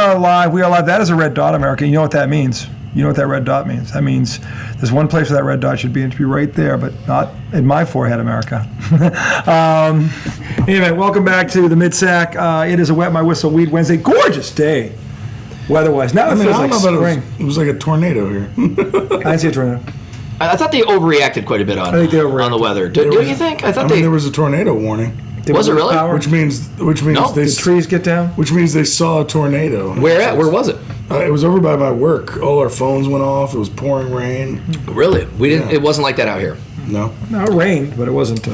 are live. We are live. That is a red dot, America. You know what that means. You know what that red dot means. That means there's one place where that red dot should be, and it should be right there, but not in my forehead, America. Anyway, welcome back to the Mid-Sac. It is a Wet My Whistle Weed Wednesday. Gorgeous day, weather-wise. Now it feels like spring. It was like a tornado here. I didn't see a tornado. I thought they overreacted quite a bit on the weather. Do you think? There was a tornado warning. Was it really? Which means the trees get down. Which means they saw a tornado. Where at? Where was it? It was over by my work. All our phones went off. It was pouring rain. Really? We didn't. Yeah. It wasn't like that out here. No, it rained, but it wasn't.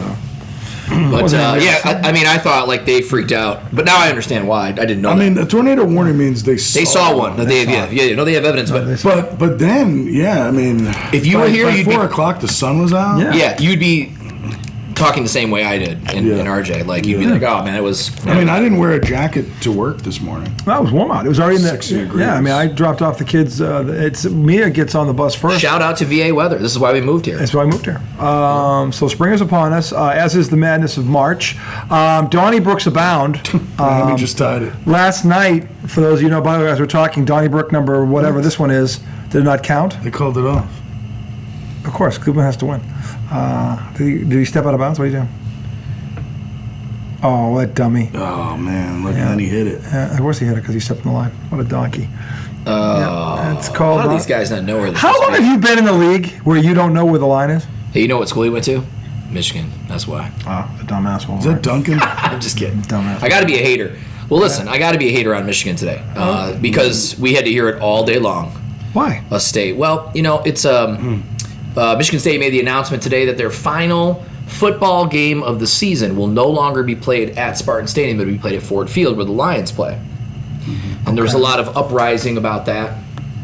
I thought like they freaked out, but now I understand why. I didn't know. I mean, a tornado warning means they saw one. They have evidence, but then, I mean, if you were here, by 4 o'clock, the sun was out. Yeah, you'd be talking the same way I did in RJ. Like you'd be like, "Oh man, it was." I mean, I didn't wear a jacket to work this morning. Well, it was warm out. It was already in the 60 degrees. Yeah, I mean, I dropped off the kids. Mia gets on the bus first. Shout out to VA weather. This is why we moved here. That's why I moved here. So spring is upon us, as is the madness of March. Donnybrooks abound. We just tied it last night. For those of you who know, by the way, as we're talking, Donnybrook number whatever this one is did not count. They called it off. Of course, Cleveland has to win. Did he step out of bounds? What are you doing? Oh, that dummy. Oh, man. Look, and then he hit it. Of course he hit it because he stepped in the line. What a donkey. It's called. How do these guys not know where they're How long have you been in the league where you don't know where the line is? Hey, you know what school he went to? Michigan. That's why. Oh, the dumb asshole. Is that Duncan? I'm just kidding. Dumbass. I got to be a hater. Well, listen, I got to be a hater on Michigan today because we had to hear it all day long. Why? A state. Well, it's Michigan State made the announcement today that their final football game of the season will no longer be played at Spartan Stadium, but will be played at Ford Field where the Lions play. And there was a lot of uprising about that,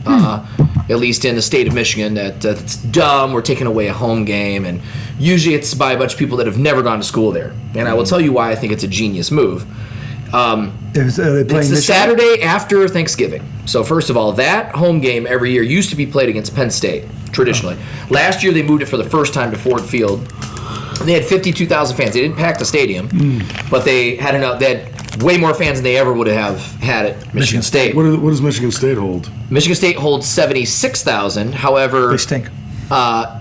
at least in the state of Michigan, that it's dumb, we're taking away a home game, and usually it's by a bunch of people that have never gone to school there. And I will tell you why I think it's a genius move. It's the Saturday after Thanksgiving. So first of all, that home game every year used to be played against Penn State, traditionally. Last year they moved it for the first time to Ford Field. And they had 52,000 fans. They didn't pack the stadium, but they had way more fans than they ever would have had at Michigan State. What does Michigan State hold? Michigan State holds 76,000. However, they stink.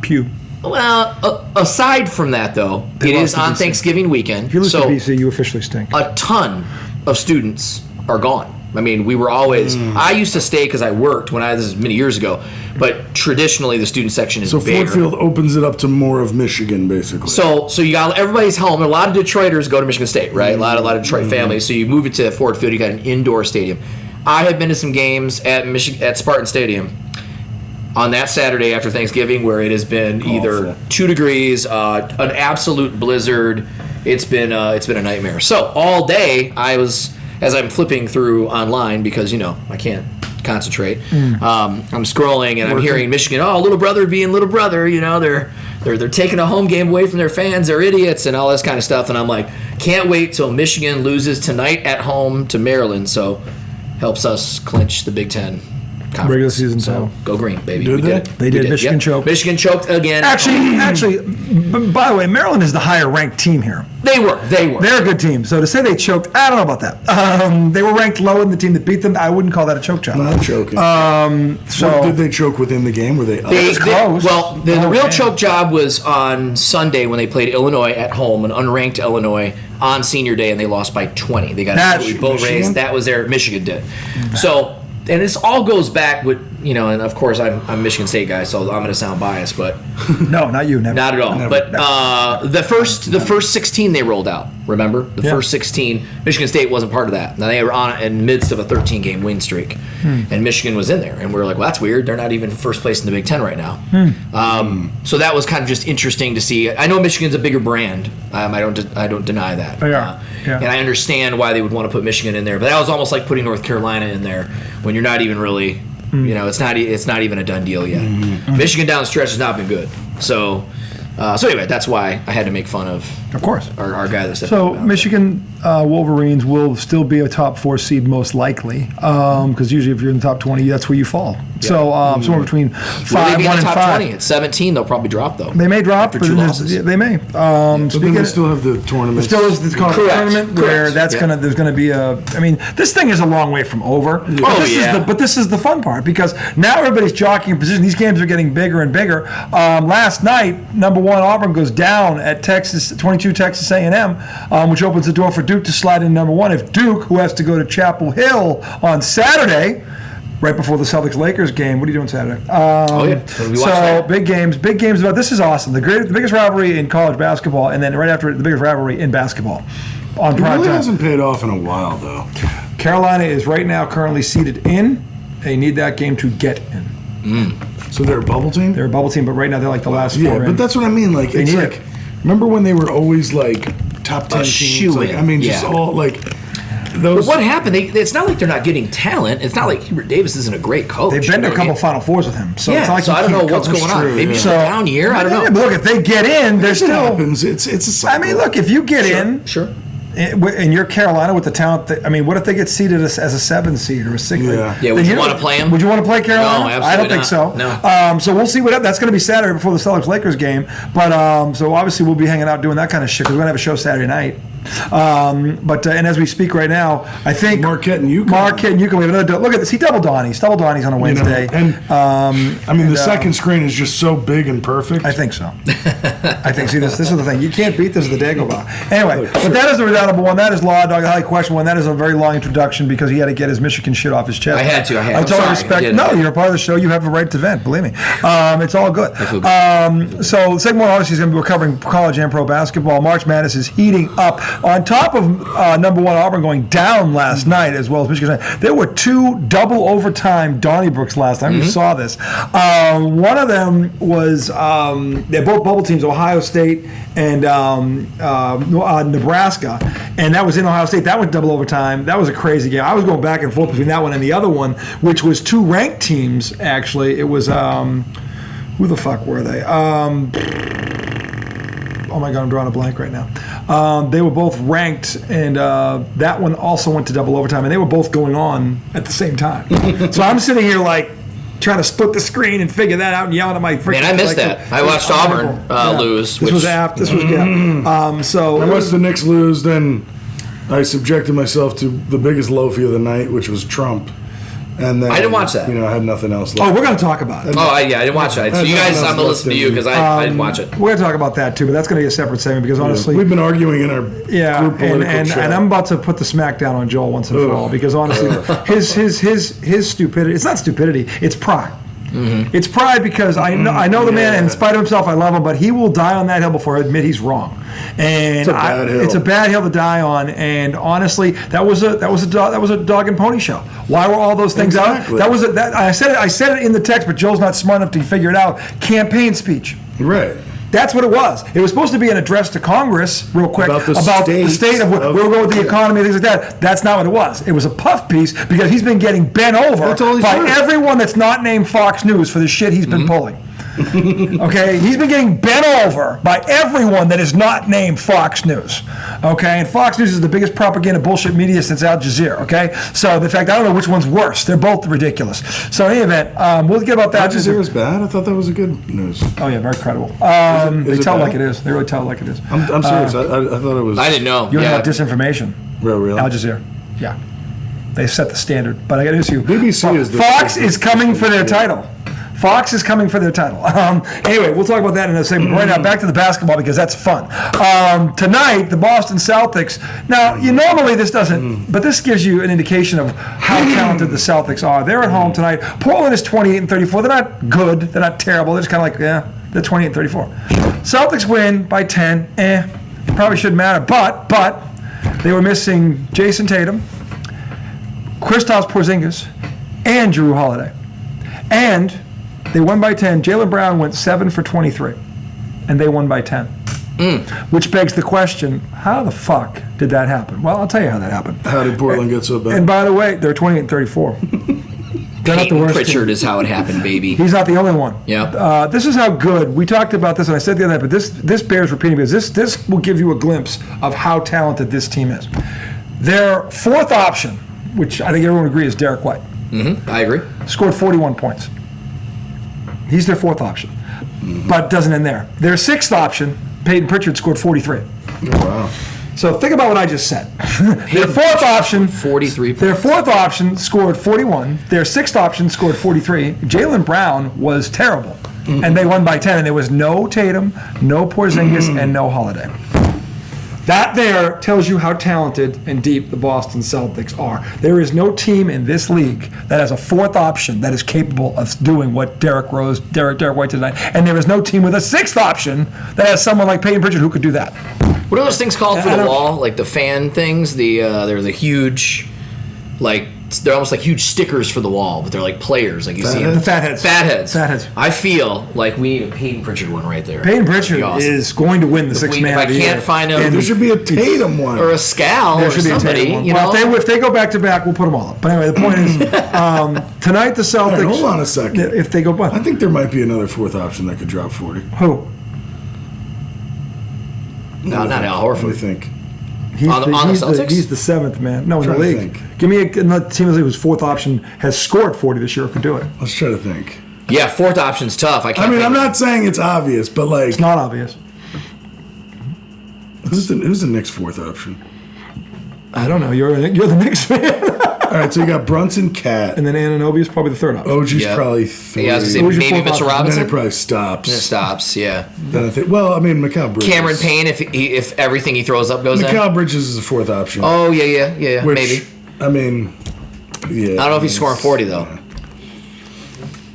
Pew. Well, aside from that, though, it is on Thanksgiving weekend. If you lose to BC, you officially stink. A ton of students are gone. I mean, we were always. I used to stay because I worked this is many years ago, but traditionally the student section is bigger. So Ford Field opens it up to more of Michigan, basically. So you got everybody's home. A lot of Detroiters go to Michigan State, right? A lot of Detroit families. So you move it to Ford Field. You got an indoor stadium. I have been to some games at Spartan Stadium on that Saturday after Thanksgiving, where it has been either 2 degrees, an absolute blizzard. It's been a nightmare. So all day as I'm flipping through online because I can't concentrate. I'm scrolling and I'm hearing Michigan. Oh, little brother being little brother. They're taking a home game away from their fans. They're idiots and all this kind of stuff. And I'm like, can't wait till Michigan loses tonight at home to Maryland. So helps us clinch the Big Ten conference. Regular season, so go green, baby. Did we did it. They did. Michigan choked. Michigan choked again. Actually, by the way, Maryland is the higher ranked team here. They were. They're a good team. So to say they choked, I don't know about that. They were ranked lower than the team that beat them. I wouldn't call that a choke job. Not choking. Did they choke within the game? Were they close? Well, the real choke job was on Sunday when they played Illinois at home, an unranked Illinois, on senior day, and they lost by 20. They got absolutely boat raced. That was Michigan did. So. And this all goes back with, and of course I'm a Michigan State guy, so I'm going to sound biased, but no, not you, never. Not at all. Never, but never. The first 16 they rolled out. Remember the first 16, Michigan State wasn't part of that. Now they were on in the midst of a 13-game win streak, and Michigan was in there, and we were like, well, that's weird. They're not even first place in the Big Ten right now. So that was kind of just interesting to see. I know Michigan's a bigger brand. I don't deny that. They are. And I understand why they would want to put Michigan in there, but that was almost like putting North Carolina in there when you're not even really, it's not even a done deal yet. Michigan down the stretch has not been good. So So anyway, that's why I had to make fun of course. our guy that said. So Michigan Wolverines will still be a top 4 seed most likely, because usually if you're in the top 20, that's where you fall. Yeah. So somewhere between 1 and 5. 20. At 17, they'll probably drop though. They may drop, but they may. But then they still have the tournament. Still is the tournament where there's gonna be a. I mean, this thing is a long way from over. Yeah. But this is the fun part, because now everybody's jockeying position. These games are getting bigger and bigger. Last night, number 1 Auburn goes down at 22 Texas A&M, which opens the door for Duke to slide in number 1. If Duke, who has to go to Chapel Hill on Saturday, right before the Celtics-Lakers game. What are you doing Saturday? So big games. This is awesome. The biggest rivalry in college basketball, and then right after it, the biggest rivalry in basketball. On prime really time. Hasn't paid off in a while, though. Carolina is right now currently seeded in. They need that game to get in. So they're a bubble team? They're a bubble team, but right now they're like the last 4 in. Yeah, but that's what I mean. Like, it's like, remember when they were always like top 10 teams? Like, I mean, just all like. But what happened? It's not like they're not getting talent. It's not like Hubert Davis isn't a great coach. They've been to a couple Final Fours with him. So yeah, it's not like so I don't know what's going on. Maybe it's a down year. I don't know. But look, if they get in, they're still. Happens. It's a cycle. I mean, look, if you get in. Sure. And you're Carolina with the talent. I mean, what if they get seeded as a 7 seed or a 6? Yeah. Would you want to play them? Would you want to play Carolina? No, absolutely I don't think so. No. So we'll see what happens. That's going to be Saturday before the Celtics-Lakers game. But so obviously we'll be hanging out doing that kind of shit, because we're going to have a show Saturday night. And as we speak right now, I think Marquette and UConn. We have another. Look at this. He double Donnie's on a Wednesday. I mean, the second screen is just so big and perfect. I think so. See, this is the thing. You can't beat this as the Dagobah. Anyway, but that is the redoubtable one. That is Law Dog, the highly questionable one. That is a very long introduction because he had to get his Michigan shit off his chest. I had to. I totally respect. No, you're a part of the show. You have a right to vent. Believe me. It's all good. So segment 1 obviously is going to be covering college and pro basketball. March Madness is heating up. On top of number 1 Auburn going down last night, as well as Michigan State, there were 2 double overtime Donnybrooks last time. You saw this. One of them was they're both bubble teams, Ohio State and Nebraska, and that was in Ohio State. That went double overtime. That was a crazy game. I was going back and forth between that one and the other one, which was 2 ranked teams. Actually, it was who the fuck were they? Oh my God, I'm drawing a blank right now. They were both ranked, and that one also went to double overtime, and they were both going on at the same time. So I'm sitting here like trying to split the screen and figure that out and yelling at my freaking. Man, I missed that. I watched Auburn lose. This was after. So and once the Knicks lose, then I subjected myself to the biggest loafy of the night, which was Trump. And then, I didn't watch that. I had nothing else Oh, left. we're going to talk about it. I didn't watch that. So you guys, I'm going to listen to you because I didn't watch it. We're going to talk about that too, but that's going to be a separate segment because honestly, we've been arguing in our group political chat. And I'm about to put the smack down on Joel once and for all because honestly, his stupidity. It's not stupidity. It's pride. Mm-hmm. It's pride because I know the man, and in spite of himself, I love him, but he will die on that hill before I admit he's wrong. And it's a bad hill. It's a bad hill to die on. And honestly, that was a dog and pony show. Why were all those things out? I said it in the text, but Joel's not smart enough to figure it out. Campaign speech. Right. That's what it was. It was supposed to be an address to Congress, real quick, about the state of where we're going with the economy and things like that. That's not what it was. It was a puff piece because he's been getting bent over by everyone that's not named Fox News for the shit he's been pulling. Okay, he's been getting bent over by everyone that is not named Fox News. Okay, and Fox News is the biggest propaganda bullshit media since Al Jazeera. Okay, so the fact I don't know which one's worse. They're both ridiculous. So in any event, we'll get about that. Al Jazeera's bad. I thought that was a good news. Oh yeah, very credible. They tell it like it is. They really tell it like it is. I'm serious. I thought it was. I didn't know. You know about disinformation? Really? Al Jazeera. Yeah. They set the standard. But I got to ask you. BBC is Fox is coming for their title. Fox is coming for their title. Anyway, we'll talk about that in a second. Right now, back to the basketball because that's fun. Tonight, the Boston Celtics. Now, normally this doesn't, but this gives you an indication of how talented the Celtics are. They're at home tonight. Portland is 28-34. They're not good. They're not terrible. They're just kind of like, they're 28-34. Celtics win by 10. Probably shouldn't matter. But they were missing Jason Tatum, Kristaps Porzingis, and Jrue Holiday. And they won by 10. Jaylen Brown went 7 for 23, and they won by 10. Which begs the question, how the fuck did that happen? Well, I'll tell you how that happened. How did Portland get so bad? And by the way, they're 28-34. They're not the Peyton worst Pritchard team. is how it happened, baby. He's not the only one. Yeah. This is how good we talked about this, and I said the other night, but this bears repeating because this will give you a glimpse of how talented this team is. Their fourth option, which I think everyone agrees is Derek White, I agree. scored 41 points. He's their fourth option, but doesn't end there. Their sixth option, Peyton Pritchard, scored 43. Wow. So think about what I just said. Their fourth option, 43 points. Their fourth option scored 41. Their sixth option scored 43. Jaylen Brown was terrible, and they won by 10. And there was no Tatum, no Porzingis, and no Holiday. That there tells you how talented and deep the Boston Celtics are. There is no team in this league that has a fourth option that is capable of doing what Derek White did tonight. And there is no team with a sixth option that has someone like Peyton Pritchard who could do that. What are those things called for I the don't- wall? Like the fan things? They're the huge, like they're almost like huge stickers for the wall, but they're like players, like you see. The fatheads. Fatheads. I feel like we need a Peyton Pritchard one right there. Peyton That'd Pritchard be awesome. is going to win the sixth man If I of the year. can't find him, And There should be a Tatum one. or a Scal There or should be a somebody, Tatum one. you Well, know. if they go back to back, we'll put them all up. But anyway, the point is, tonight the Celtics. All right, hold on a second. If they go, what? I think there might be another fourth option that could drop 40. Who? No, not Al What do you Horford. think? He's On the Celtics? he's the seventh man. No, in the Trying to league. think. Give me another team in the league whose fourth option has scored 40 this year who could do it. Let's try to think. Yeah, fourth option's tough. I can't. I mean, think I'm of- not saying it's obvious, but like, It's not obvious. who's the Knicks' fourth option? I don't know. You're the Knicks fan. All right, so you got Brunson, Cat. And then Anunoby is probably the third option. OG's Yeah. probably 3. Yeah, I was Who's gonna your say maybe fourth Mitchell option? And then Robinson. it probably stops. It stops. Yeah. Then I think, well, I mean, Mikal Bridges. Cameron Payne, if everything he throws up goes in. Mikal Bridges is the fourth option. Oh yeah, which, maybe. I mean, yeah. I don't know if he's scoring 40 though.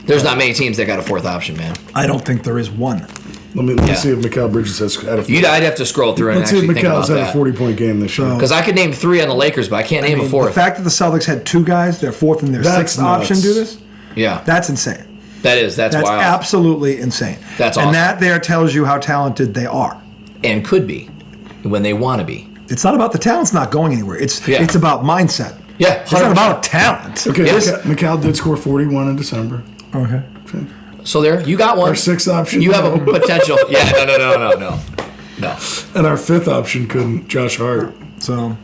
There's not many teams that got a fourth option, man. I don't think there is one. Let me Yeah. see if Mikal Bridges has had a. I'd have to scroll through and Let's see if actually think about Mikal's had a that. 40-point game this year. Because I could name 3 on the Lakers, but I can't name a The fourth. fact that the Celtics had two guys, their fourth and their That's sixth option, nuts. do this, Yeah, that's insane. that's That's wild. absolutely insane. That's And awesome. that there tells you how talented they are. And could be when they want to be. It's not about the talent's not going anywhere. It's about mindset. Yeah, It's not 100%. about talent. Okay, Yes. Mikal did score 41 in December. Okay. So there, you got one. Our sixth option. You have a potential. Yeah, no. And our fifth option couldn't. Josh Hart. So,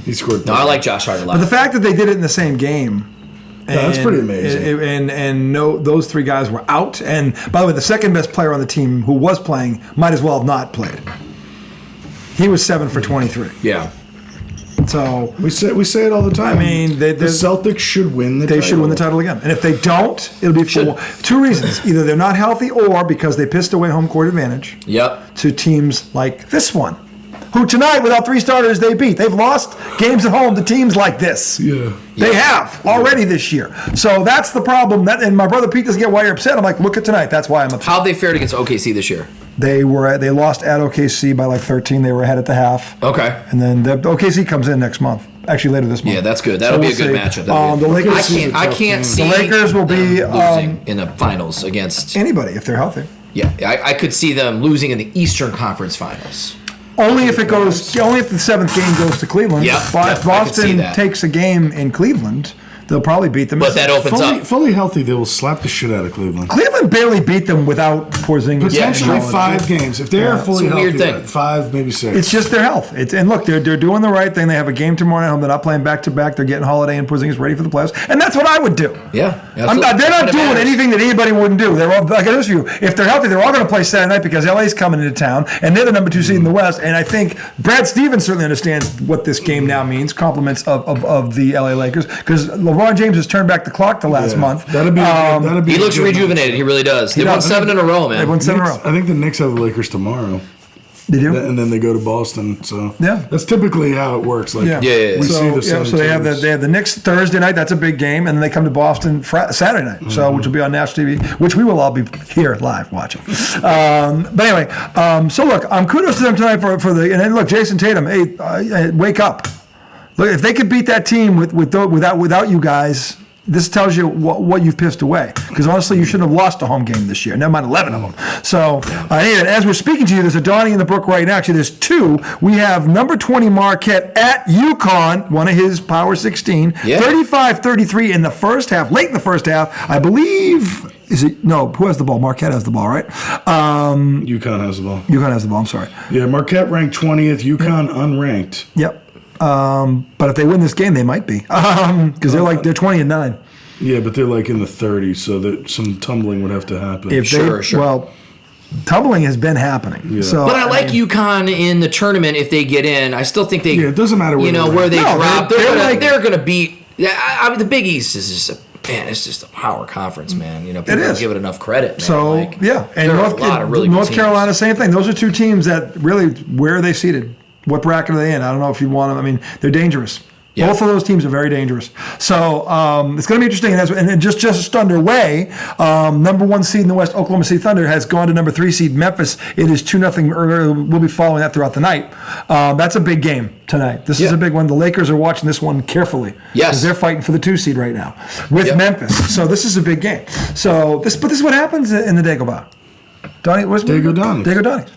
He scored. No, I like Josh Hart a lot. but the fact that they did it in the same game. Yeah, that's pretty amazing. And no, those three guys were out. And by the way, the second best player on the team who was playing might as well have not played. He was 7 for 23. yeah. So We say it all the time. I mean, the Celtics should win the title. they should win the title again. And if they don't, it'll be for two reasons: either they're not healthy, or because they pissed away home court advantage Yep. to teams like this one, who tonight, without 3 starters, they beat. They've lost games at home to teams like this. Yeah. They have already this year. So that's the problem. And my brother Pete doesn't get why you're upset. I'm like, look at tonight. That's why I'm upset. How'd they fared against OKC this year? They lost at OKC by like 13. They were ahead at the half. Okay. And then the OKC comes in next month. Actually, later this month. Yeah, that's good. That'll be a good matchup. That'll be The a- Lakers. I can't see The Lakers will be them losing in the finals against. anybody if they're healthy. Yeah, I could see them losing in the Eastern Conference Finals. Only if the seventh game goes to Cleveland. Yep, If yep, I could see Boston that. takes a game in Cleveland, they'll probably beat them. But that opens up. Fully healthy, they will slap the shit out of Cleveland. Cleveland barely beat them without Porzingis. Potentially no, 5 games. If they are fully It's a weird healthy, thing. 5, maybe 6. It's just their health. And look, they're doing the right thing. They have a game tomorrow night home. They're not playing back to back. They're getting Holiday and Porzingis ready for the playoffs, and that's what I would do. Yeah. They're That's not what doing matters. anything that anybody wouldn't do. They're all, like I with you. If they're healthy, they're all going to play Saturday night because LA's coming into town, and they're the number 2 seed in the West. And I think Brad Stevens certainly understands what this game now means. Compliments of the LA Lakers, because LeBron James has turned back the clock to last month. That'd be He a looks good rejuvenated. He really does. They won does. 7 in a row, They man. won 7 in a Knicks- row. I think the Knicks have the Lakers tomorrow. Did you? And then they go to Boston. So Yeah. that's typically how it works. Like Yeah. Yeah. we see the So they have the Knicks Thursday night. That's a big game, and then they come to Boston Saturday night. So which will be on national TV, which we will all be here live watching. But anyway, so look, kudos to them tonight for the and then look, Jason Tatum. Hey, wake up! Look, if they could beat that team without you guys, this tells you what you've pissed away. Because honestly, you shouldn't have lost a home game this year. Never mind 11 of them. So, anyway, as we're speaking to you, there's a dawning in the brook right now. Actually, there's two. We have number 20 Marquette at UConn, one of his Power 16. Yeah. 35-33 in the first half, late in the first half. I believe, who has the ball? Marquette has the ball, right? UConn has the ball. UConn has the ball, I'm sorry. Yeah, Marquette ranked 20th, UConn unranked. Yep. But if they win this game, they might be. Because they're 20-9. Yeah, but they're like in the 30s, so that some tumbling would have to happen. Sure. Well, tumbling has been happening. Yeah. So, But I like UConn in the tournament if they get in. I still think they. Yeah, it doesn't matter where where they No, drop. they're They're going to beat. I mean, the Big East is just it's just a power conference, man. People don't give it enough credit. Man. So, and there are a lot of really good North teams. Carolina, same thing. Those are two teams that really, where are they seated? What bracket are they in? I don't know if you want them. I mean, they're dangerous. Yeah. Both of those teams are very dangerous. So it's going to be interesting. And just underway, number 1 seed in the West, Oklahoma City Thunder, has gone to number 3 seed Memphis. It is 2-0. We'll be following that throughout the night. That's a big game tonight. This is a big one. The Lakers are watching this one carefully. Yes. Because they're fighting for the 2 seed right now with Memphis. So this is a big game. So this is what happens in the Dagobah. Dago Donnie.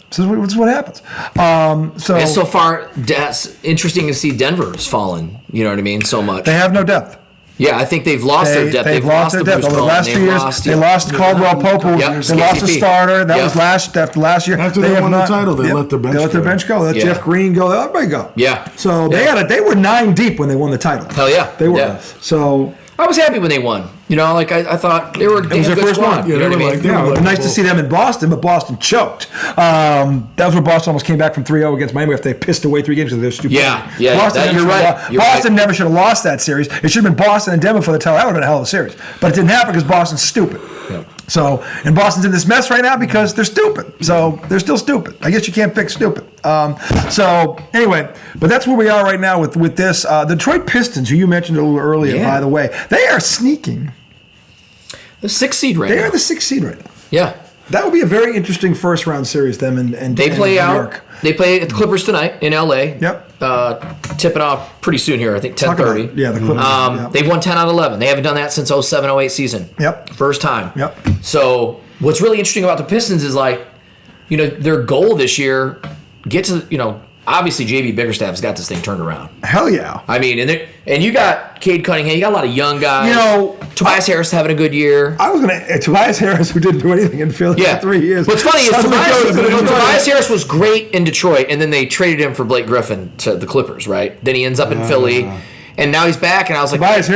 This is what happens. And so far, that's interesting to see Denver's fallen. You know what I mean? So much. They have no depth. Yeah, I think they've lost their depth. They've lost their depth. Over the last 2 years, they lost Caldwell Pope. They lost a KCP. starter. That was last year. After they won the title, they let the bench go. They let their bench go. They let Jeff Green go. They let everybody go. Yeah. So they were 9 deep when they won the title. Hell yeah. They were. Yeah. So I was happy when they won. I thought they were. it was their first one. You know what I mean? It was nice to see them in Boston, but Boston choked. That was where Boston almost came back from 3-0 against Miami after they pissed away 3 games because they're stupid. Yeah, Boston, you're right. Boston never should have lost that series. It should have been Boston and Denver for the title. That would have been a hell of a series. But it didn't happen because Boston's stupid. Yeah. So, and Boston's in this mess right now because they're stupid. So, they're still stupid. I guess you can't fix stupid. So, anyway, but that's where we are right now with this. The Detroit Pistons, who you mentioned a little earlier, by the way, they are sneaking. The 6th seed right now. They are the 6th seed right now. Yeah. That would be a very interesting first round series, them and They play New out. York. They play at the Clippers tonight in LA. Yep. Tipping off pretty soon here. I think 10:30. Yeah, the Clippers. They've won 10 out of 11. They haven't done that since 07-08 season. Yep. First time. Yep. So what's really interesting about the Pistons is their goal this year, get to obviously JB Bickerstaff's got this thing turned around. Hell yeah. I mean, and you got Cade Cunningham. You got a lot of young guys. Tobias Harris having a good year. I was going to Tobias Harris, who didn't do anything in Philly for 3 years. What's funny is Suddenly Tobias Harris was great in Detroit, and then they traded him for Blake Griffin to the Clippers, right? Then he ends up in Philly, and now he's back, and I was like, Tobias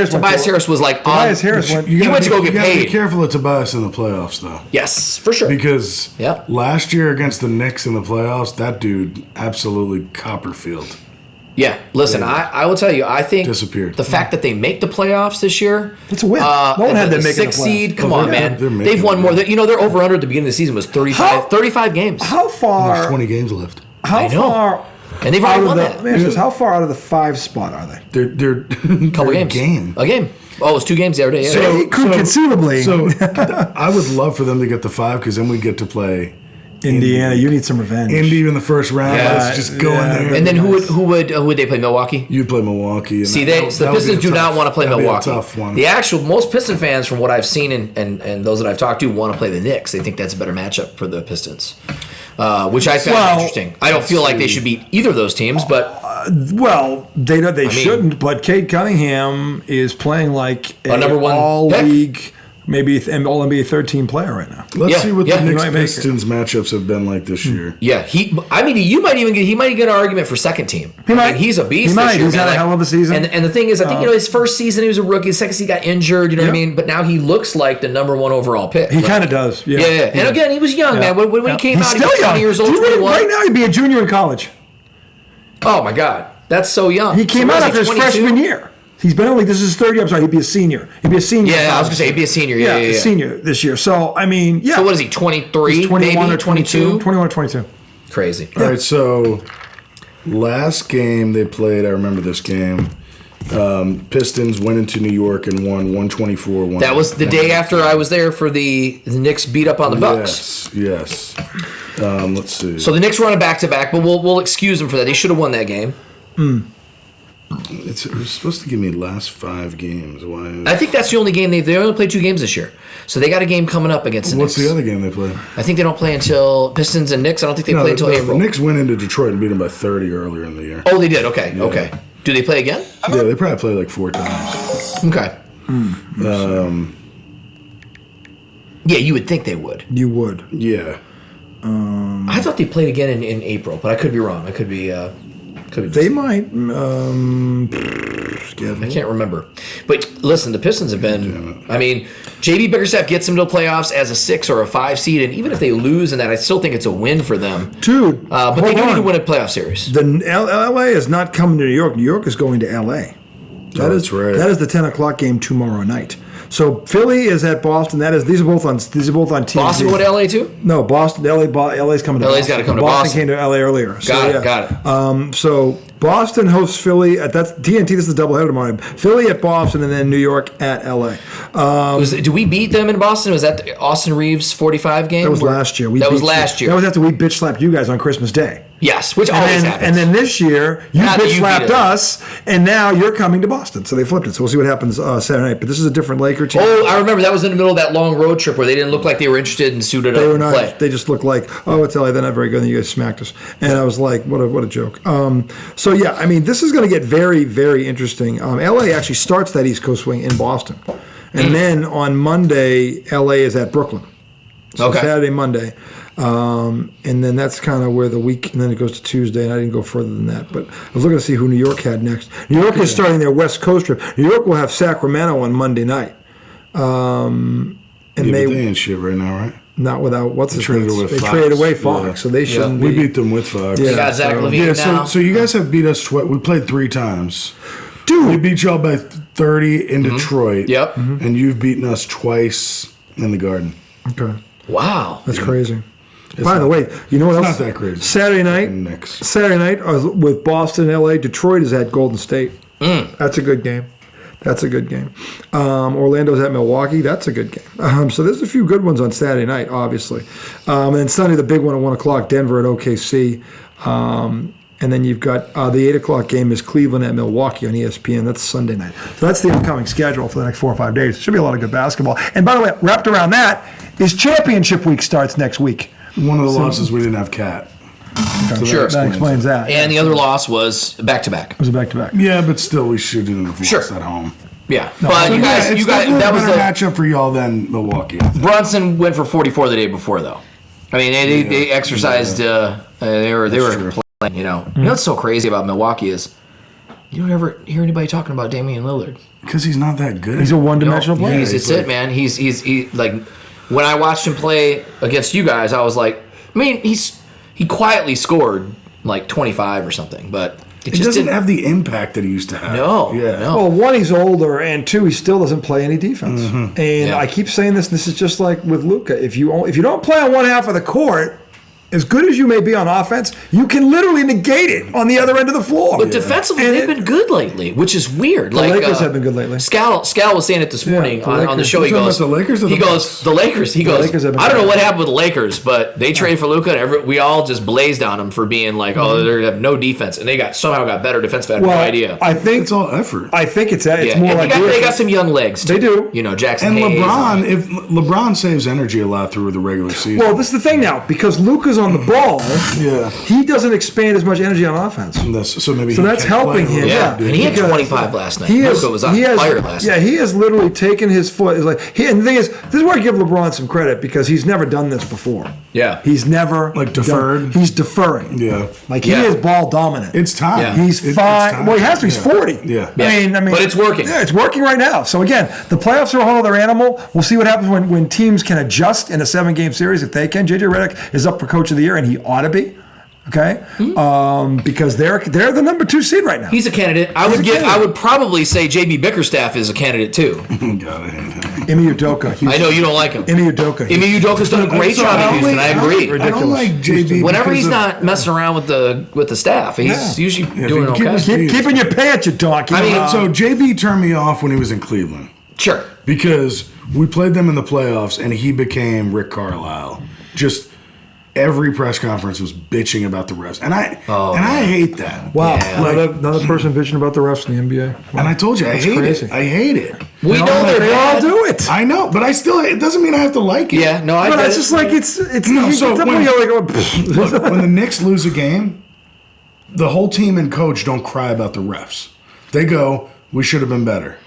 Harris was like, Tobias Harris went. He went to go get paid. Be careful of Tobias in the playoffs, though. Yes, for sure. Because last year against the Knicks in the playoffs, that dude absolutely Copperfield. Yeah, listen, I will tell you, I think disappeared. The fact that they make the playoffs this year, it's a win. No one had them making the 6th seed. Come Oh, on, man. They've won more. Their over under at the beginning of the season was 35 games. How far? There's 20 games left. How far? And they've already won that. How far out of the 5 spot are they? They're couple games. A game. Oh, it was 2 games the other day. Yeah. They could conceivably. So I would love for them to get the 5 because then we get to play Indiana. You need some revenge. Indy in the first round. Let's just go in there. And then who would they play? Milwaukee. You'd play Milwaukee. And See, the Pistons do not want to play Milwaukee. Be a tough one. The most Piston fans, from what I've seen and those that I've talked to, want to play the Knicks. They think that's a better matchup for the Pistons, which I found interesting. I don't feel like they should beat either of those teams, but they shouldn't. But Cade Cunningham is playing like a number 1 all-league, maybe an all-NBA third-team player right now. Let's see what the Knicks Pistons matchups have been like this year. Yeah, he might get an argument for second team. He's a beast. He might. This year, He's had a hell of a season. And the thing is, I think his first season he was a rookie. His second season he got injured. You know what I mean? But now he looks like the number 1 overall pick. He kind of does. Yeah. And again, he was young, man. When he came out, he was 20 years old. Right now, he'd be a junior in college. Oh my God, that's so young. He came out after his freshman year. He's been only, this is his 3rd year. I'm sorry, he'd be a senior. Yeah, I was going to say he'd be a senior. Yeah. Senior this year. So, I mean, yeah. So what is he, 23? He's 21 maybe? or 22? 21 or 22. Crazy. All right, so last game they played, I remember this game. Pistons went into New York and won 124. That was the day after I was there for the Knicks beat up on the Bucks. Yes. Let's see. So the Knicks were on a back-to-back, but we'll excuse them for that. They should have won that game. It was supposed to give me last 5 games. Why? I think that's the only game they only played 2 games this year, so they got a game coming up against the What's Knicks. the other game they play? I think they don't play until Pistons and Knicks. I don't think they play until April. The Knicks went into Detroit and beat them by 30 earlier in the year. Oh, they did. Okay, okay. Do they play again? Yeah, they probably play like 4 times. Okay. Yeah, you would think they would. You would. Yeah. I thought they played again in April, but I could be wrong. I could be. They might. I can't remember. But listen, the Pistons have been. I mean, JB Bickerstaff gets them to the playoffs as a 6 or a 5 seed, and even if they lose in that, I still think it's a win for them. Dude, but they do need to win a playoff series. The LA is not coming to New York. New York is going to LA. That's right. That is the 10 o'clock game tomorrow night. So Philly is at Boston. These are both on TNT. Boston going to LA too? No, Boston. LA's coming to Boston. LA's got to come to Boston. Boston came to LA earlier. Got it. So Boston hosts Philly at TNT. This is a doubleheader tomorrow. Philly at Boston and then New York at LA. Do we beat them in Boston? Was that the Austin Reeves 45 game? That was last year. That was last year. That was after we bitch slapped you guys on Christmas Day. Yes, which always happens. And then this year, you Now that bitch you slapped beat us, and now you're coming to Boston. So they flipped it. So we'll see what happens Saturday night. But this is a different Laker team. Oh, I remember that was in the middle of that long road trip where they didn't look like they were interested and suited up They were to not. play. They just looked like, oh, it's LA. They're not very good. And you guys smacked us. And I was like, what a joke. So yeah, I mean, this is going to get very, very interesting. LA actually starts that East Coast swing in Boston, and then on Monday, LA is at Brooklyn. So Okay. Saturday, Monday. And then that's kind of where the week, and then it goes to Tuesday, and I didn't go further than that. But I was looking to see who New York had next. New York is starting their West Coast trip. New York will have Sacramento on Monday night. And They ain't shit right now, right? not without They traded away they Fox. traded away Fox, Yeah. so they shouldn't We be. beat them with Fox. Yeah. You got Zach Levine Yeah, now. so you guys have beat us twice. We played 3 times. Dude. We beat y'all by 30 in Detroit. Yep. And you've beaten us twice in the Garden. Okay, Wow. that's crazy. By the way, you know what It's else? not that crazy. Saturday night, Knicks. with Boston, LA, Detroit is at Golden State. That's a good game. That's a good game. Orlando's at Milwaukee. That's a good game. So there's a few good ones on Saturday night, obviously. And then Sunday, the big one at 1 o'clock, Denver at OKC. And then you've got the 8 o'clock game is Cleveland at Milwaukee on ESPN. That's Sunday night. So that's the upcoming schedule for the next 4 or 5 days. Should be a lot of good basketball. And by the way, wrapped around that is championship week starts next week. One of the losses, we didn't have Cat. So Sure. That explains that. And the other loss was back-to-back. It was a back-to-back. Yeah, but still, we shouldn't have lost at home. Yeah. But you guys, it's definitely that a was better the matchup for y'all than Milwaukee. Brunson went for 44 the day before, though. I mean, they exercised. They were true. playing. You know what's so crazy about Milwaukee is you don't ever hear anybody talking about Damian Lillard. Because he's not that good. He's a one-dimensional player. It's it, man. He's like when I watched him play against you guys, I was like, I mean, he quietly scored like 25 or something, but He just doesn't didn't have the impact that he used to have. No, Yeah. no. Well, one, he's older, and two, he still doesn't play any defense. And Yeah. I keep saying this, and this is just like with Luka. If you don't play on one half of the court, as good as you may be on offense, you can literally negate it on the other end of the floor. But defensively, And they've been good lately, which is weird. The Lakers have been good lately. Scal was saying it this morning the on the Lakers. show. He You talking goes, about the Lakers or the he goes, Bucks? the Lakers. He goes, Lakers have been I don't know good. what happened with the Lakers, but they traded for Luka, and we all just blazed on them for being like, oh, they have no defense, and they somehow got better defense. I had no idea. I think It's all effort. I think it's more and like they got some young legs. Too. They do. You know, Jackson And Hayes. LeBron, if LeBron saves energy a lot through the regular season. Well, this is the thing now, because Luka's on the ball, yeah. he doesn't expand as much energy on offense. So maybe So he that's can't helping play a him. little Yeah, bit. and he had Because 25 last night. He has, Luka was on he has, fire last night. Yeah, he has literally taken his foot. And the thing is, this is where I give LeBron some credit because he's never done this before. Yeah. He's never Like deferred? He's deferring. Yeah. Like he Yeah. is ball dominant. It's time. Yeah. He's It's fine. time. Well, he has to. He's 40. Yeah. I mean, But it's working. Yeah, it's working right now. So again, the playoffs are a whole other animal. We'll see what happens when teams can adjust in a 7-game series. If they can, JJ Redick is up for Coach of the Year, and he ought to be. Okay, because they're the number 2 seed right now. He's a candidate. I would probably say JB Bickerstaff is a candidate too. Got it. Imi Udoka. I know you don't like him. Imi Udoka. Imi Udoka's done a great job in Houston. I agree. I don't like JB. Whenever he's because not messing around with the staff, he's usually doing if he okay. keeps- Keep in your pants, you donkey. I mean, So JB turned me off when he was in Cleveland Sure. because we played them in the playoffs and he became Rick Carlisle. Just every press conference was bitching about the refs, and I hate that. Wow, Yeah. another person bitching about the refs in the NBA. Wow. And I told you, I hate crazy. it. I hate it. We know they all do it. I know, but I still. It doesn't mean I have to like it. Yeah, no, I But get it's it. just like it's No, so it's when- like, Look, when the Knicks lose a game, the whole team and coach don't cry about the refs. They go, "We should have been better.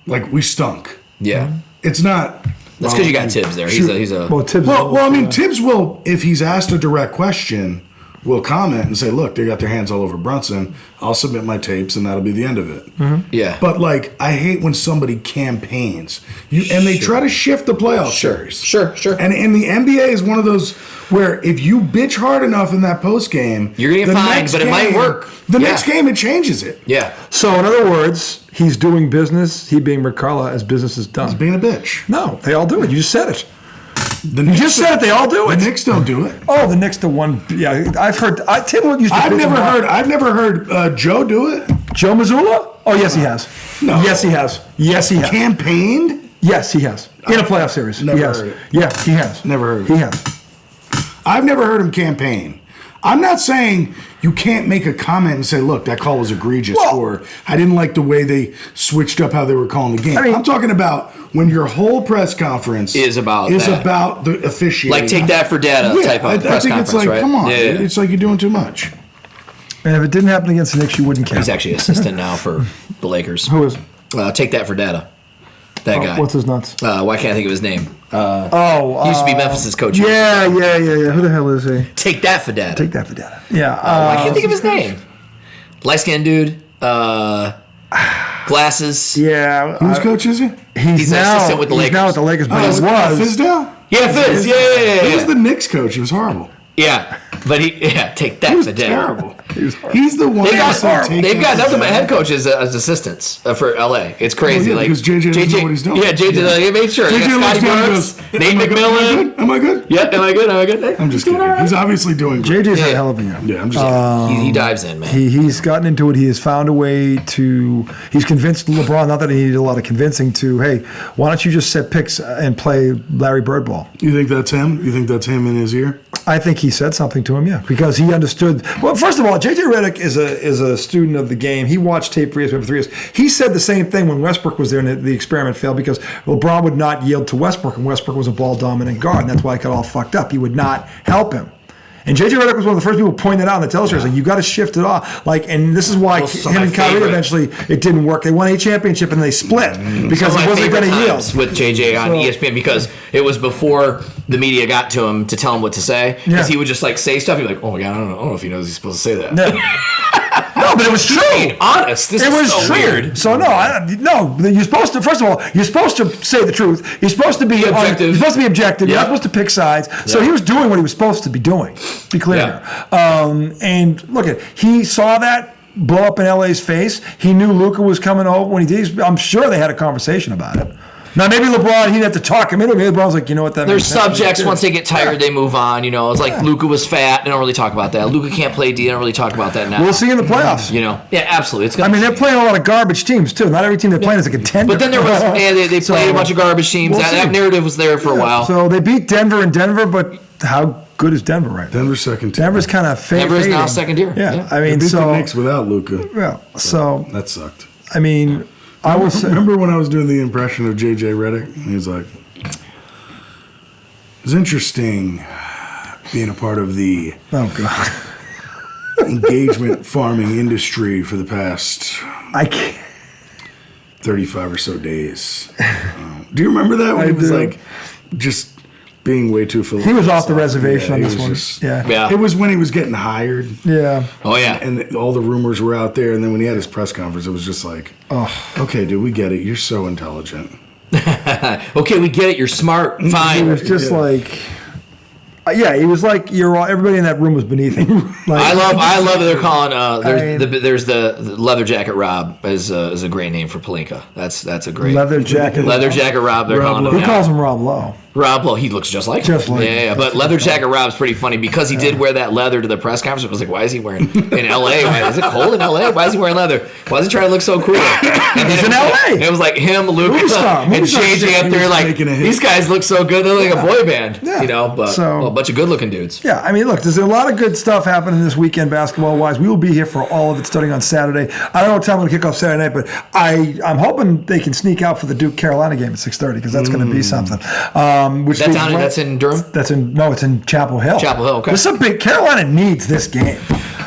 Like we stunk." Yeah. It's not. That's because you got Tibbs there. He's a well, Tibbs. Well, I mean, Tibbs will, if he's asked a direct question, will comment and say, "Look, they got their hands all over Brunson. I'll submit my tapes, and that'll be the end of it." yeah. But like, I hate when somebody campaigns and they try to shift the playoff series. Sure. And in the NBA is one of those where if you bitch hard enough in that post game, You're gonna get fined, but it might work. The Yeah. next game, it changes it. Yeah. So in other words, he's doing business. He being Rick Carlisle as business is done. Being a bitch. No, they all do it. You just said it. The You just said it. They all do The it. Knicks don't do it. Oh, the Knicks, the one. Yeah, I've heard. Tim used to. I've bitch never about- heard Joe do it. Joe Mazzulla. Oh, yes, he has. No. Yes, he has. Yes, he has. Campaigned. Yes, he has. In a playoff series. Never he has. heard it. Yeah, he has. Never heard of He it. has. I've never heard him campaign. I'm not saying you can't make a comment and say, "Look, that call was egregious," Well- or "I didn't like the way they switched up how they were calling the game." I mean- I'm talking about when your whole press conference Is about that. the officiating. Like take that for data Yeah, type of I press think conference, it's like, right? come on, Yeah. dude, it's like you're doing too much. And if it didn't happen against the Knicks, you wouldn't care. He's actually assistant now for the Lakers. Who is? Take that for data. That guy. What's his nuts? Why can't I think of his name? Oh, He used to be Memphis's coach. Yeah. Who the hell is he? Take that for data. Take that for data. Yeah. I can't think of his name. Light-skinned dude. Glasses. Yeah. Whose coach is he? He's an now assistant with the he's now Lakers. with the Lakers, but Oh, he is it was. Fizdale? Yeah, Fizz. He Yeah. was the Knicks coach. He was horrible. Yeah. But take that He was for data. terrible. He's the one. They got, that said, "Take they've got that nothing for but data." head coaches as assistants for LA. It's crazy. yeah, like because JJ doesn't know what he's doing. Yeah, JJ like, he made sure. They JJ got looks Scotty down and Brooks, goes, Nate McMillan. Am I good? Yeah, am I good? Am I good? I'm just kidding. He's obviously doing great. JJ's Yeah. a hell of a young. Yeah, I'm just kidding. He dives in, man. He's gotten into it. He has found a way to. He's convinced LeBron. Not that he needed a lot of convincing. To hey, why don't you just set picks and play Larry Bird ball? You think that's him? You think that's him in his ear? I think he said something to him, yeah, because he understood. Well, first of all, JJ Redick is a student of the game. He watched tape for ESPN for 3 years. He said the same thing when Westbrook was there and the experiment failed because LeBron would not yield to Westbrook, and Westbrook was a ball dominant guard, and that's why it got all fucked up. He would not help him. And JJ Redick was one of the first people pointed out in the teleseries, like, you got to shift it off. Like, and this is why Some him of and my Kyrie favorite- eventually it didn't work. They won a championship and they split because Some he of my wasn't favorite going to yield. times with JJ on ESPN because it was before the media got to him to tell him what to say. Because Yeah. he would just like say stuff. He'd be like, "Oh my god, I don't know if he knows he's supposed to say that." No, but it was true. Being honest, this It is was so true. weird. So no. You're supposed to. First of all, you're supposed to say the truth. You're supposed to be objective. You're supposed to be objective. You're Yeah. not supposed to pick sides. So Yeah. he was doing what he was supposed to be doing. Be clear. And look at he saw that blow up in LA's face. He knew Luka was coming over when he did. I'm sure they had a conversation about it. Now maybe LeBron, he'd have to talk him into it. Maybe LeBron's like, you know what? That There's makes sense. subjects once they get tired, they move on. You know, it's like Luka was fat. They don't really talk about that. Luka can't play D. They don't really talk about that now. We'll see in the playoffs. You know, yeah, absolutely. It's I gonna. mean, they're playing a lot of garbage teams too. Not every team they're playing is a contender. But then there was they So, played a bunch of garbage teams. we'll that see. narrative was there for a while. So they beat Denver in Denver, but how good is Denver right now? Denver's second team. Denver's kind of fading. Denver's now second year. Yeah, Yeah. I They mean, beat the so Knicks without Luka. yeah, so That sucked. I mean, I will say, Remember when I was doing the impression of JJ Redick? He was like, "It's interesting being a part of the oh god, engagement farming industry for the past I can't. 35 or so days." Do you remember that? When I he was do. like, just being way too He was off the reservation on he this was one. just- Yeah, Yeah. It was when he was getting hired. yeah. Oh yeah. And all the rumors were out there. And then when he had his press conference, it was just like, okay, dude, we get it. You're so intelligent. Okay, we get it. You're smart. He Fine. was just Yeah. like, yeah, he was like you're all. Everybody in that room was beneath him. Like, I love that they're calling. I mean- There's the leather jacket Rob is a great name for Pelinka. That's a great leather jacket. leather jacket Rob. They're Rob calling Lowe. him. He now. calls him Rob Lowe. Rob, well, he looks just like him. Just like him. Yeah. But Leather Jacket Rob's pretty funny because he did wear that leather to the press conference. It was like, why is he wearing in L.A.? Is it cold in L.A.? Why is he wearing leather? Why is he trying to look so cool? And He's in L.A. It was like him, Luke, Movie star and JJ up there like, making a hit. these guys look so good. They're like a boy band, Yeah. But So- a bunch of good-looking dudes. Yeah, I mean, look, there's a lot of good stuff happening this weekend basketball-wise. We will be here for all of it starting on Saturday. I don't know what time we'll kick off Saturday night, but I'm hoping they can sneak out for the Duke-Carolina game at 6:30 because that's going to be something. That's in Durham? It's in Chapel Hill. Chapel Hill, okay. There's some big. Carolina needs this game.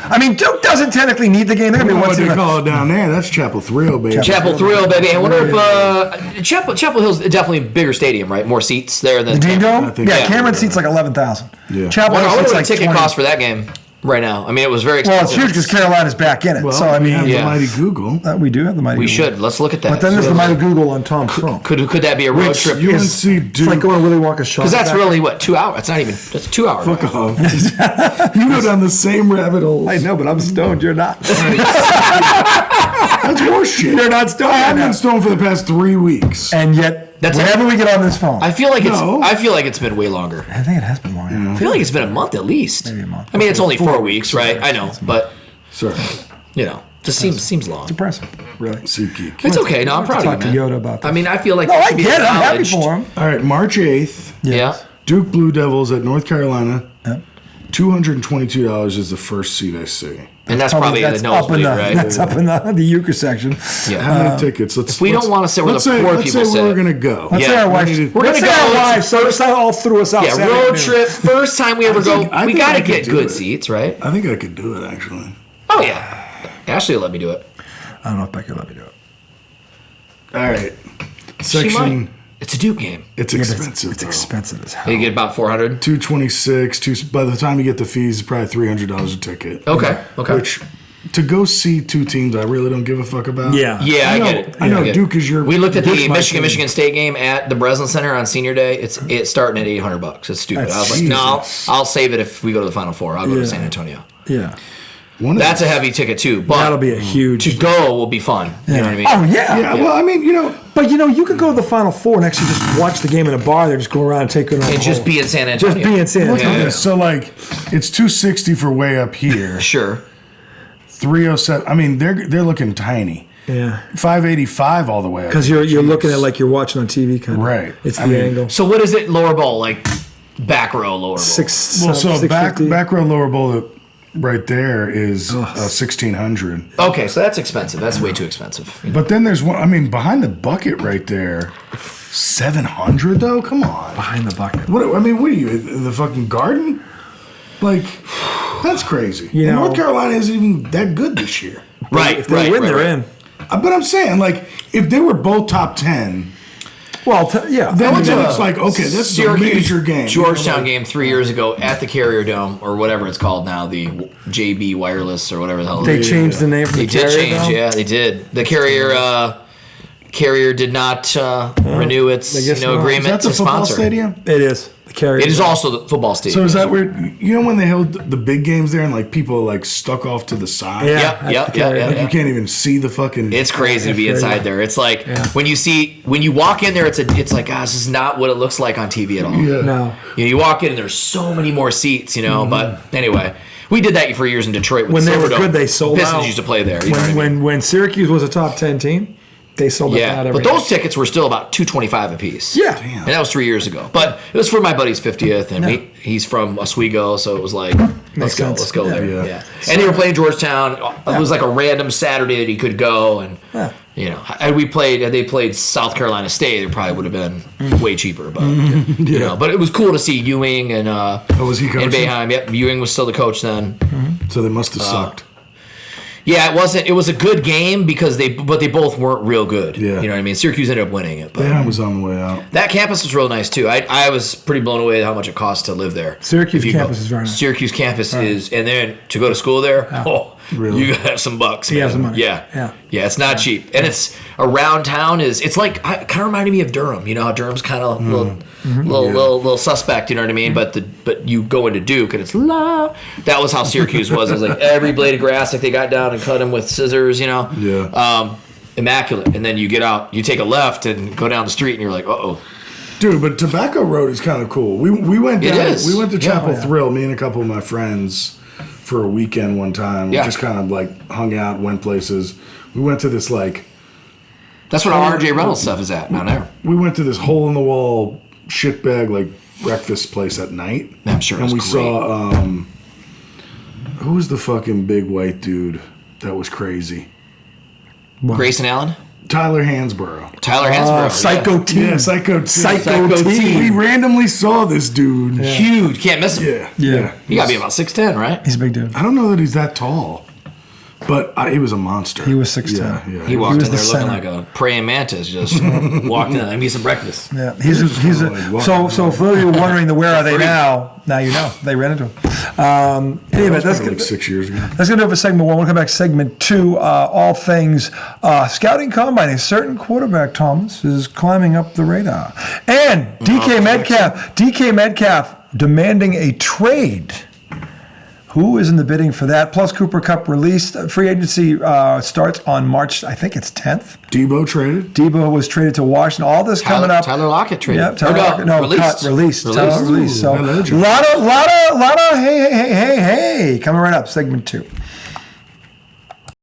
I mean, Duke doesn't technically need the game. They're going to be What once they in a call it down there? That's Chapel Thrill, baby. Chapel Thrill, baby. I wonder if Chapel Hill's definitely a bigger stadium, right? More seats there than Dean Dome. I think Yeah, so. Cameron seats like 11,000. Yeah. Chapel I Hill wonder seats what like the ticket 20. cost for that game right now. I mean, it was very Well, it's expensive. huge because Carolina's back in it. Well, so I we mean, have yeah. the mighty Google. we do have the mighty. We Google. should. Let's look at that. But then there's the mighty Google on Tom's phone. Could that be a road trip? UNC It's Duke. like going to Willy Wonka's shop. Because that's really, what, 2 hours? That's not even, that's a 2 hour. Fuck off. You go down the same rabbit hole. I know, but I'm stoned. You're not. That's horseshit. You're not stoned. I haven't right been now. stoned for the past 3 weeks. And yet, That's whenever we get on this phone, I feel like No. it's been way longer. I think it has been long. I feel like it's been a month at least. Maybe a month. I mean, it's only 4 weeks, right? I know, but Sorry. just seems long. Depressing, really. SeatGeek. It's okay. No, I'm proud Talk of to you, man. Yoda about that. I mean, I feel like No, it I should be get it. I'm happy acknowledged. for him. All right, March 8th, Yeah. Duke Blue Devils at North Carolina. Yep. $222 is the first seat I see. And that's probably in the up in nosebleed, the right? that's up in the euchre section. Yeah. How many tickets? Let's. if we don't wanna sit where let's the say- poor let's people say sit. where we're gonna go. Let's Yeah. say our wives. We're gonna let's say go. our wives. So it's not all threw us out. Yeah, Saturday road afternoon. trip. First time we ever think- go. I We think got to I could get do good it. seats, right? I think I could do it actually. Oh, yeah. Ashley will let me do it. I don't know if Becky will let me do it. All right. She might. Section. It's a Duke game. It's Yeah, but expensive. It's though. expensive as hell. You get about 400. 226. By the time you get the fees, it's probably $300 a ticket. Okay. Okay. Which, to go see two teams, I really don't give a fuck about. Yeah. Yeah, I know, get it. I know get it. Duke is your. We looked at Duke's the my Michigan team. Michigan State game at the Breslin Center on Senior Day. It's starting at $800. It's stupid. That's I was like, no, Jesus. I'll save it if we go to the Final Four. I'll go Yeah. to San Antonio. Yeah. One of That's a the- heavy ticket too, but That'll be a huge. to go will be fun. You know what I mean? Oh yeah. Yeah, well, I mean, But you could go to the Final Four and actually just watch the game in a bar. There, just go around and take it on. And just be in San Antonio. Just be in San look Antonio. at this. So like, it's 260 for way up here. Sure. 307. I mean, they're looking tiny. Yeah. 585 all the way up. Because you're looking at it like you're watching on TV, kind of. Right. It's I the mean, angle. So what is it? Lower bowl, like back row, lower bowl. Six. Well, so back 650. row lower bowl right there is 1600. Okay, so that's expensive. That's way too expensive. But then there's one. I mean, behind the bucket right there, 700 though. Come on. behind the bucket. What? I mean, what are you in the fucking garden? Like, that's crazy. You And know- North Carolina isn't even that good this year. Right. If they win, they're in. But I'm saying, like, if they were both top 10, Well, yeah. then, went to then a it's like, okay, this is a Syracuse major game. Georgetown You know, game 3 years ago at the Carrier Dome or whatever it's called now, the JB Wireless or whatever the hell. They it is. changed the name from They the did Carrier change, Dome? yeah, they did. The Carrier did not renew its I guess not. agreement Is that the to football sponsor. Stadium? It is. The Carrier. It is also the football stadium. So is that where, you know, when they held the big games there and like people like stuck off to the side? Yeah. Yep, that's yep, the Carrier. yep, Like yep. you can't even see the fucking. It's crazy to be That's inside crazy. there. It's like Yeah. when you walk in there, it's like, gosh, this is not what it looks like on TV at all. Yeah. No. You wack in and there's so many more seats, But anyway, we did that for years in Detroit. With When the they were Silverdome. good, they sold Pistons out. used to play there. You know what I mean? When Syracuse was a top 10 team, they sold it out Yeah, every but those tickets were still about $225 a piece. Yeah. And that was 3 years ago. But it was for my buddy's 50th, and he's from Oswego, so it was like, let's go sense. there. Yeah. Yeah. And they were playing Georgetown. It was like a random Saturday that he could go, and had they played South Carolina State, it probably would have been way cheaper. But but it was cool to see Ewing and was he and coaching? Boeheim. Yep, Ewing was still the coach then. So they must have sucked. Yeah, it wasn't. It was a good game because they both weren't real good. Yeah. You know what I mean? Syracuse ended up winning it, but. Boeheim was on the way out. That campus was real nice too. I was pretty blown away at how much it costs to live there. Syracuse If you campus go. is very nice. Syracuse campus is, and then to go to school there, Really? you gotta have some bucks. You Man. have some money. Yeah, it's not cheap, and it's around town. It's like kind of reminded me of Durham. You know how Durham's kind of little suspect. You know what I mean? But you go into Duke and it's That was how Syracuse was. It was like every blade of grass, like they got down and cut them with scissors. Yeah. Immaculate. And then you get out, you take a left and go down the street, and you're like, Dude, but Tobacco Road is kind of cool. We went down. It is. We went to Chapel yeah. Thrill. Me and a couple of my friends for a weekend one time. Yeah. We just kind of like hung out, went places. We went to this like. That's what our RJ Reynolds stuff is at down there. We went to this hole in the wall shitbag like breakfast place at night. I'm sure it was and we great. saw who was the fucking big white dude that was crazy? Grayson Allen? Tyler Hansborough. Tyler Hansborough. Psycho T. Yeah, Psycho T. Psycho Psycho T. T. We randomly saw this dude. Yeah. Huge. Can't miss him. Yeah. Yeah. He got to be about 6'10", right? He's a big dude. I don't know that he's that tall, but he was a monster. He was 6'10". Yeah. He walked was in there the looking center. like a praying mantis. Just walked in. I need some breakfast. Yeah, he's a, so for those of you wondering where are they now you know they ran into him. Anyway, that's like 6 years ago. That's going to do it for segment 1. We'll come back to segment 2. All things scouting combine. A certain quarterback, Thomas, is climbing up the radar. And DK Metcalf demanding a trade. Who is in the bidding for that? Plus Cooper Cup released. Free agency starts on March, I think it's 10th. Debo traded. Debo was traded to Washington. All this coming up. Tyler Lockett traded. Yep, Tyler Lockett. No, released. Tyler released. So Ooh, lot of hey coming right up. Segment 2.